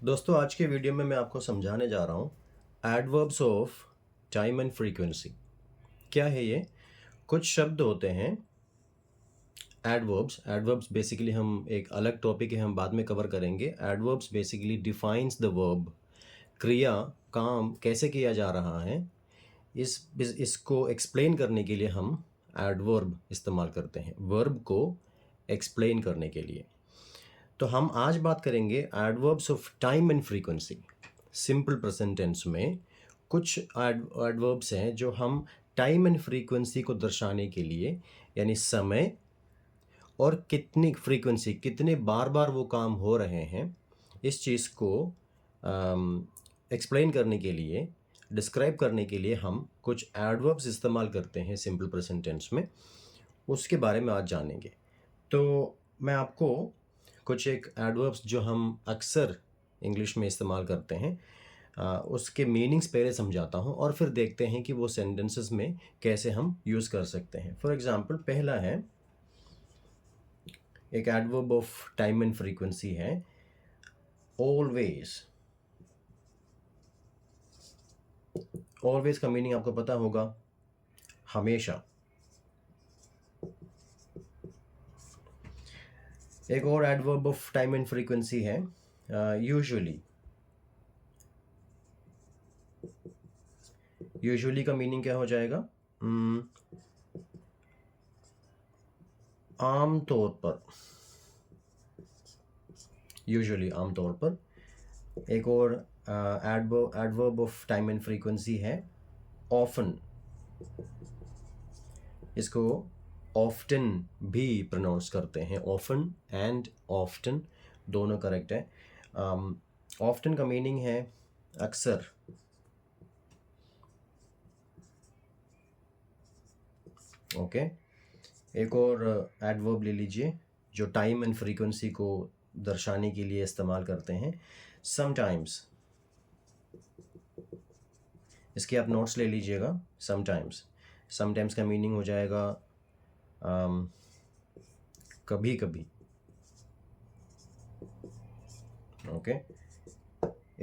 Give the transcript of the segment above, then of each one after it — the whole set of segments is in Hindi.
दोस्तों आज के वीडियो में मैं आपको समझाने जा रहा हूँ adverbs of time and frequency. क्या है ये? कुछ शब्द होते हैं एडवर्ब्स। एडवर्ब्स बेसिकली हम एक अलग टॉपिक है, हम बाद में कवर करेंगे। Adverbs basically defines the verb. क्रिया, काम कैसे किया जा रहा है, इसको एक्सप्लेन करने के लिए हम एडवर्ब इस्तेमाल करते हैं, वर्ब को एक्सप्लेन करने के लिए। तो हम आज बात करेंगे adverbs of time and frequency. Simple present tense में कुछ एडवर्ब्स हैं जो हम टाइम एंड फ्रीक्वेंसी को दर्शाने के लिए, यानी समय और कितनी फ्रीक्वेंसी, कितने बार बार वो काम हो रहे हैं, इस चीज़ को एक्सप्लेन करने के लिए, डिस्क्राइब करने के लिए हम कुछ एडवर्ब्स इस्तेमाल करते हैं सिंपल प्रेजेंट टेंस में। उसके बारे में आज जानेंगे। तो मैं आपको कुछ एक एडवर्ब्स जो हम अक्सर इंग्लिश में इस्तेमाल करते हैं उसके मीनिंग्स पहले समझाता हूँ और फिर देखते हैं कि वो सेंटेंसेस में कैसे हम यूज़ कर सकते हैं। फॉर एग्जांपल पहला है, एक adverb of time and frequency है ऑलवेज। ऑलवेज का मीनिंग आपको पता होगा, हमेशा। एक और adverb of time and frequency है यूजुअली। यूजुअली का मीनिंग क्या हो जाएगा? आम तौर पर। यूजुअली, आम तौर पर। एक और adverb of time and frequency है ऑफन। इसको ऑफ्टन भी प्रोनाउंस करते हैं, ऑफन एंड ऑफ्टन दोनों करेक्ट है। ऑफ्टन का मीनिंग है अक्सर। ओके। एक और एडवर्ब ले लीजिए जो टाइम एंड फ्रीक्वेंसी को दर्शाने के लिए इस्तेमाल करते हैं, समटाइम्स। इसके आप नोट्स ले लीजिएगा। समटाइम्स, समटाइम्स का मीनिंग हो जाएगा कभी कभी। ओके।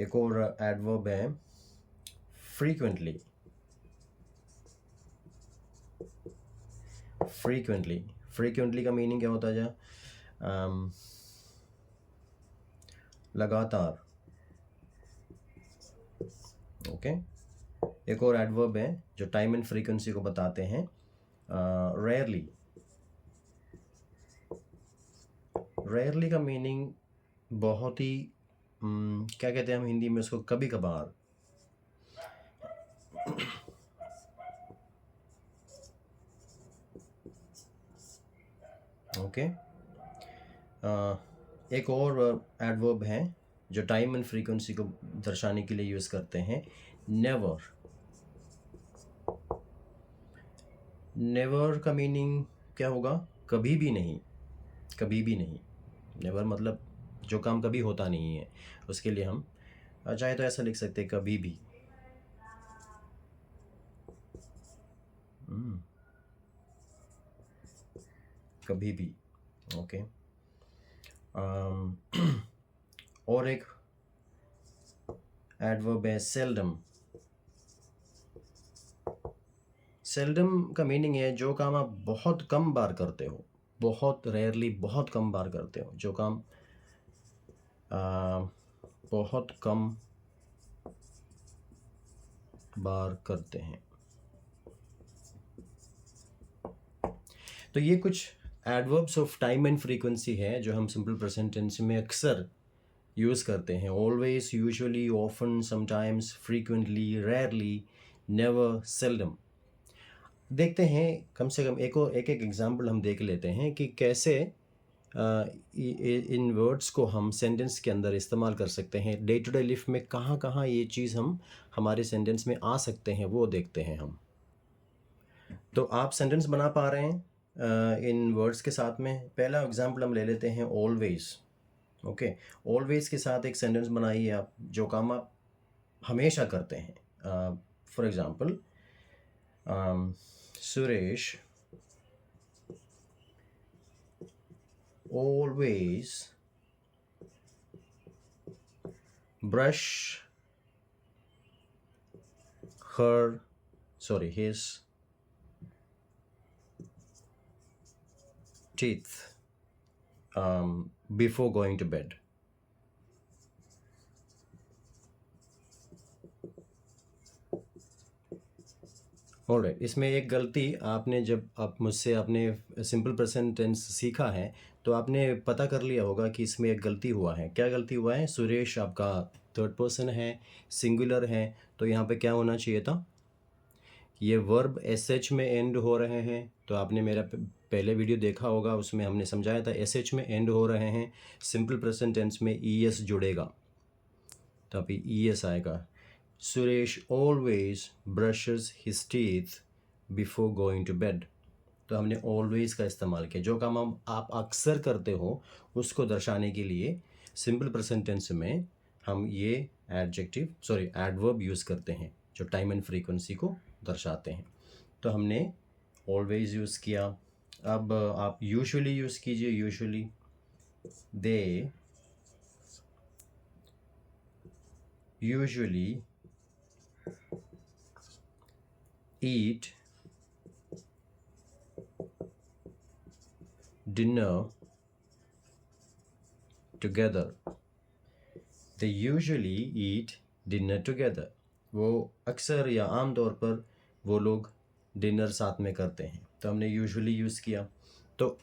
एक और एडवर्ब है फ्रीक्वेंटली। फ्रीक्वेंटली, फ्रीक्वेंटली का मीनिंग क्या होता है? लगातार। ओके। एक और एडवर्ब है जो टाइम एंड फ्रीक्वेंसी को बताते हैं, रेयरली। रेयरली का मीनिंग बहुत ही क्या कहते हैं हम हिंदी में उसको, कभी कभार। ओके। एक और एडवर्ब है जो टाइम एंड फ्रीक्वेंसी को दर्शाने के लिए यूज़ करते हैं, नेवर। नेवर का मीनिंग क्या होगा? कभी भी नहीं। कभी भी नहीं। नेवर मतलब जो काम कभी होता नहीं है, उसके लिए हम चाहे तो ऐसा लिख सकते हैं, कभी भी। हम्म, कभी भी। ओके। और एक एडवर्ब है सेल्डम। सेल्डम का मीनिंग है जो काम आप बहुत कम बार करते हो, बहुत रेयरली, बहुत कम बार करते हो, जो काम बहुत कम बार करते हैं। तो ये कुछ adverbs of time and frequency है जो हम सिंपल प्रेजेंट टेंस में अक्सर यूज़ करते हैं, always, usually, often, sometimes, frequently, rarely, never, seldom. देखते हैं कम से कम एक एग्जांपल हम देख लेते हैं कि कैसे इन वर्ड्स को हम सेंटेंस के अंदर इस्तेमाल कर सकते हैं। डे टू डे लाइफ में कहाँ कहाँ ये चीज़ हम हमारे सेंटेंस में आ सकते हैं वो देखते हैं हम। तो आप सेंटेंस बना पा रहे हैं इन वर्ड्स के साथ में? पहला एग्जांपल हम ले लेते हैं ऑलवेज। ओके। ऑलवेज के साथ एक सेंटेंस बनाइए आप, जो काम आप हमेशा करते हैं। For example, Suresh always brush his teeth before going to bed. Alright, इसमें एक गलती आपने, जब आप मुझसे आपने सिंपल प्रेजेंट टेंस सीखा है तो आपने पता कर लिया होगा कि इसमें एक गलती हुआ है। क्या गलती हुआ है? सुरेश आपका थर्ड पर्सन है, सिंगुलर है, तो यहाँ पे क्या होना चाहिए था? ये वर्ब एस एच में एंड हो रहे हैं। तो आपने मेरा पहले वीडियो देखा होगा, उसमें हमने समझाया था एस एच में एंड हो रहे हैं, सिंपल प्रेजेंट टेंस में ई एस जुड़ेगा, तो अभी ई एस आएगा। Suresh always brushes his teeth before going to bed. तो हमने ऑलवेज का इस्तेमाल किया। जो काम आप अक्सर करते हो उसको दर्शाने के लिए सिंपल प्रेजेंट टेंस में हम ये एडवर्ब यूज़ करते हैं जो टाइम एंड फ्रीक्वेंसी को दर्शाते हैं। तो हमने ऑलवेज यूज़ किया। अब आप यूजुअली यूज़ कीजिए। Usually, they usually eat dinner together. They usually eat dinner together. वो अक्सर या आम तौर पर वो लोग डिनर साथ में करते हैं। तो हमने यूजुअली यूज़ किया। तो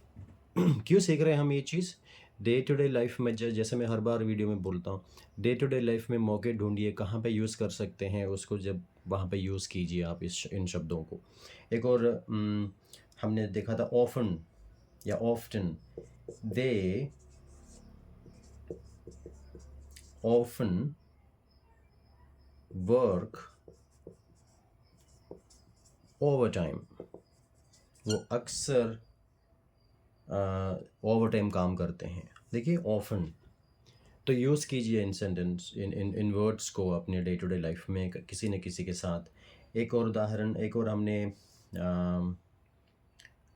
क्यों सीख रहे हैं हम ये चीज़? डे टू डे लाइफ में, जैसे मैं हर बार वीडियो में बोलता हूँ, डे टू डे लाइफ में मौके ढूंढिए कहाँ पे यूज़ कर सकते हैं उसको, जब वहाँ पे यूज़ कीजिए आप इन शब्दों को। एक और हमने देखा था ऑफन या often. They often work over time. वो अक्सर ओवर टाइम काम करते हैं। देखिए ऑफन, तो यूज़ कीजिए इन सेंटेंस, इन वर्ड्स को अपने डे टू डे लाइफ में किसी न किसी के साथ। एक और उदाहरण, एक और हमने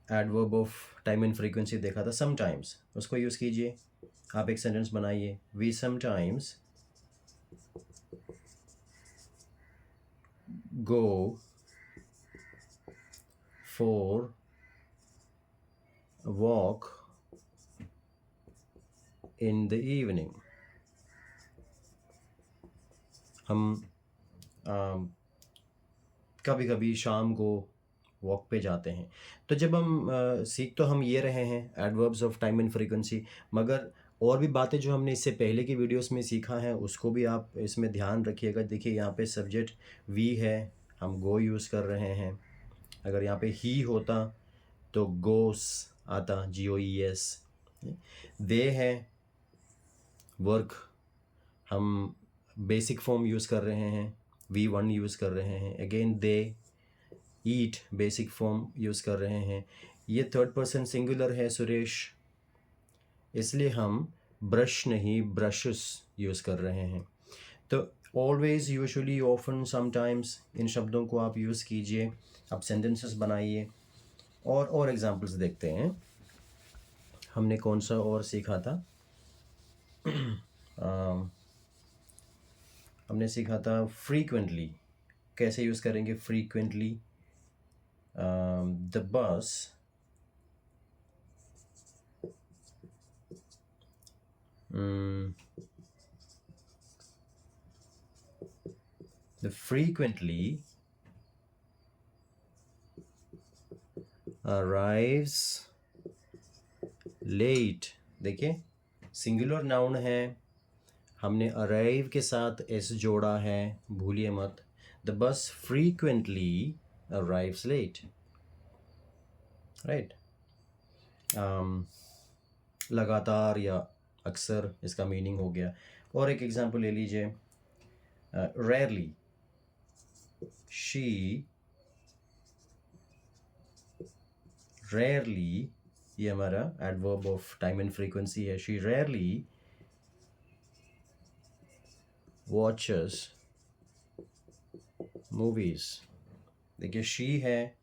adverb of time and frequency देखा था, समटाइम्स। उसको यूज़ कीजिए। आप एक सेंटेंस बनाइए, we sometimes go for walk in the evening. हम कभी कभी शाम को वॉक पे जाते हैं। तो जब हम सीख तो हम ये रहे हैं adverbs of time and frequency, मगर और भी बातें जो हमने इससे पहले की वीडियोस में सीखा है उसको भी आप इसमें ध्यान रखिएगा। देखिए यहाँ पे सब्जेक्ट वी है, हम गो यूज़ कर रहे हैं। अगर यहाँ पे ही होता तो गोस आता, GOES। दे है वर्क, हम बेसिक फॉर्म यूज़ कर रहे हैं, V1 यूज़ कर रहे हैं। Again they eat, basic form use कर रहे हैं। ये थर्ड पर्सन सिंगुलर है सुरेश, इसलिए हम ब्रश नहीं ब्रशेस यूज़ कर रहे हैं। तो ऑलवेज, यूजुअली, ऑफन, समटाइम्स, इन शब्दों को आप यूज़ कीजिए। आप सेंटेंसेस बनाइए। और एग्जांपल्स देखते हैं। हमने कौन सा और सीखा था? हमने सीखा था फ्रीक्वेंटली। कैसे यूज़ करेंगे frequently? The bus frequently arrives late। देखिए सिंगुलर नाउन है, हमने अराइव के साथ एस जोड़ा है, भूलिए मत। The bus frequently arrives late, right. लगातार या अक्सर, इसका मीनिंग हो गया। और एक एग्जांपल ले लीजिए, रेयरली, शी रेयरली, ये हमारा adverb of time and frequency है। She rarely watches movies. देखिए शी है,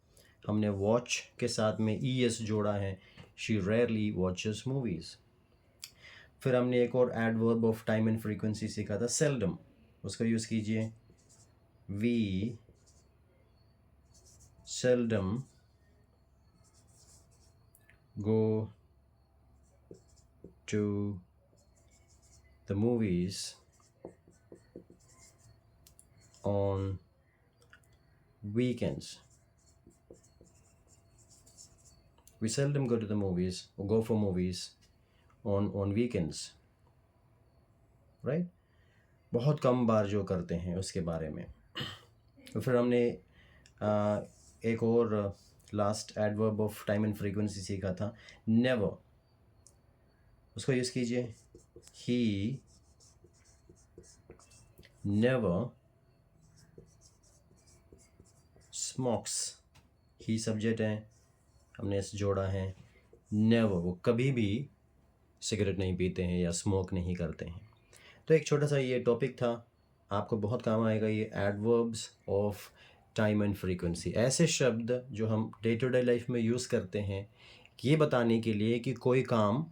हमने वॉच के साथ में ES जोड़ा है, शी रेयरली वॉचेस मूवीज़। फिर हमने एक और adverb of time and frequency सीखा था, सेल्डम। उसका यूज़ कीजिए, we seldom go to the movies on weekends. We seldom go to the movies or go for movies on weekends, right? बहुत कम बार जो करते हैं उसके बारे में। तो फिर हमने एक और last adverb of time and frequency सीखा था, नेवर। उसको यूज़ कीजिए, he never smokes. He subject है, हमने इस जोड़ा है, नेवर, वो कभी भी सिगरेट नहीं पीते हैं या स्मोक नहीं करते हैं। तो एक छोटा सा ये टॉपिक था, आपको बहुत काम आएगा ये adverbs of time and frequency. ऐसे शब्द जो हम डे टू डे लाइफ में यूज़ करते हैं ये बताने के लिए कि कोई काम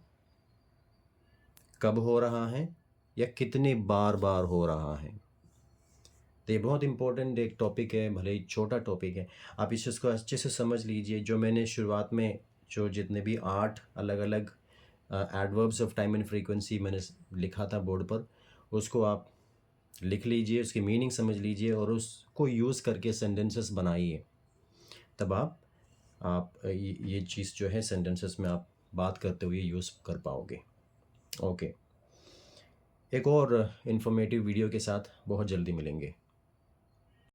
कब हो रहा है या कितनी बार बार हो रहा है। तो ये बहुत इम्पोर्टेंट एक टॉपिक है, भले ही छोटा टॉपिक है, आप इस चीज़ को अच्छे से समझ लीजिए। जो मैंने शुरुआत में जो जितने भी 8 अलग अलग adverbs of time and frequency मैंने लिखा था बोर्ड पर, उसको आप लिख लीजिए, उसकी मीनिंग समझ लीजिए और उसको यूज़ करके सेंटेंसेस बनाइए। तब आप ये चीज़ जो है सेंटेंसेस में आप बात करते हुए यूज़ कर पाओगे। ओके, एक और इन्फॉर्मेटिव वीडियो के साथ बहुत जल्दी मिलेंगे।